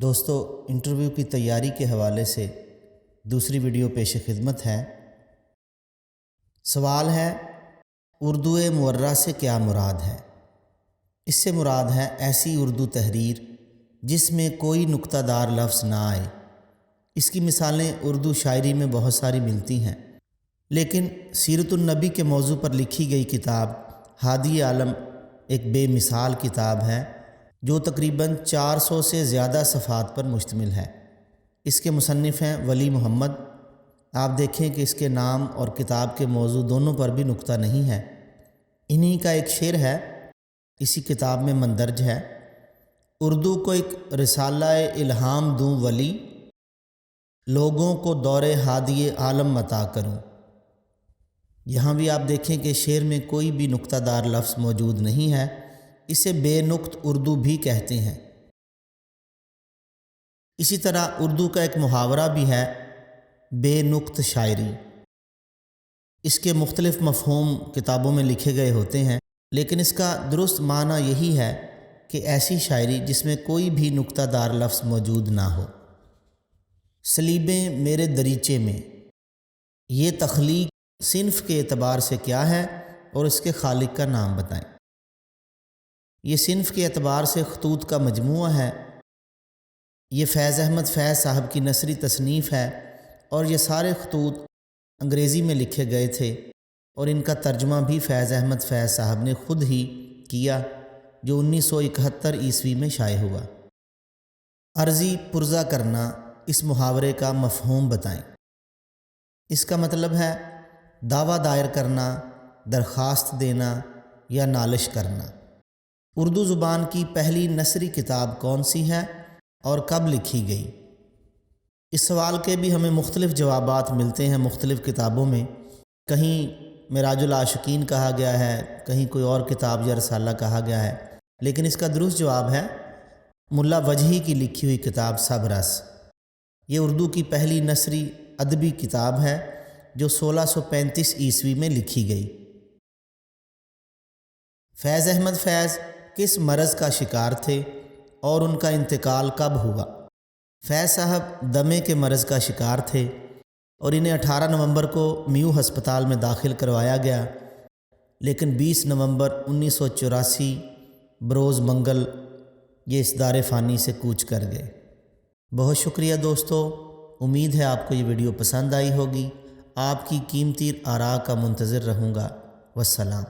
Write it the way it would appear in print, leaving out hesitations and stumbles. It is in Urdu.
دوستو، انٹرویو کی تیاری کے حوالے سے دوسری ویڈیو پیش خدمت ہے۔ سوال ہے، اردو مورّہ سے کیا مراد ہے؟ اس سے مراد ہے ایسی اردو تحریر جس میں کوئی نکتہ دار لفظ نہ آئے۔ اس کی مثالیں اردو شاعری میں بہت ساری ملتی ہیں، لیکن سیرت النبی کے موضوع پر لکھی گئی کتاب ہادی عالم ایک بے مثال کتاب ہے جو تقریباً 400 سے زیادہ صفحات پر مشتمل ہے۔ اس کے مصنف ہیں ولی محمد۔ آپ دیکھیں کہ اس کے نام اور کتاب کے موضوع دونوں پر بھی نکتہ نہیں ہے۔ انہی کا ایک شعر ہے، اسی کتاب میں مندرج ہے، اردو کو ایک رسالہ الہام دوں ولی، لوگوں کو دور ہادی عالم عطا کروں۔ یہاں بھی آپ دیکھیں کہ شعر میں کوئی بھی نکتہ دار لفظ موجود نہیں ہے۔ اسے بے نقط اردو بھی کہتے ہیں۔ اسی طرح اردو کا ایک محاورہ بھی ہے، بے نقط شاعری۔ اس کے مختلف مفہوم کتابوں میں لکھے گئے ہوتے ہیں، لیکن اس کا درست معنی یہی ہے کہ ایسی شاعری جس میں کوئی بھی نکتہ دار لفظ موجود نہ ہو۔ سلیبیں میرے دریچے میں، یہ تخلیق صنف کے اعتبار سے کیا ہے اور اس کے خالق کا نام بتائیں۔ یہ صنف کے اعتبار سے خطوط کا مجموعہ ہے۔ یہ فیض احمد فیض صاحب کی نثری تصنیف ہے اور یہ سارے خطوط انگریزی میں لکھے گئے تھے اور ان کا ترجمہ بھی فیض احمد فیض صاحب نے خود ہی کیا، جو 1971 عیسوی میں شائع ہوا۔ عرضی پرزہ کرنا، اس محاورے کا مفہوم بتائیں۔ اس کا مطلب ہے دعویٰ دائر کرنا، درخواست دینا یا نالش کرنا۔ اردو زبان کی پہلی نثری کتاب کون سی ہے اور کب لکھی گئی؟ اس سوال کے بھی ہمیں مختلف جوابات ملتے ہیں مختلف کتابوں میں۔ کہیں معراج العاشقین کہا گیا ہے، کہیں کوئی اور کتاب یا رسالہ کہا گیا ہے، لیکن اس کا درست جواب ہے ملا وجہی کی لکھی ہوئی کتاب سب رس۔ یہ اردو کی پہلی نثری ادبی کتاب ہے جو 1635 عیسوی میں لکھی گئی۔ فیض احمد فیض کس مرض کا شکار تھے اور ان کا انتقال کب ہوا؟ فیض صاحب دمے کے مرض کا شکار تھے اور انہیں 18 نومبر کو میو ہسپتال میں داخل کروایا گیا، لیکن 20 نومبر 1984 بروز منگل یہ اس دار فانی سے کوچ کر گئے۔ بہت شکریہ دوستو، امید ہے آپ کو یہ ویڈیو پسند آئی ہوگی۔ آپ کی قیمتی آراء کا منتظر رہوں گا۔ والسلام۔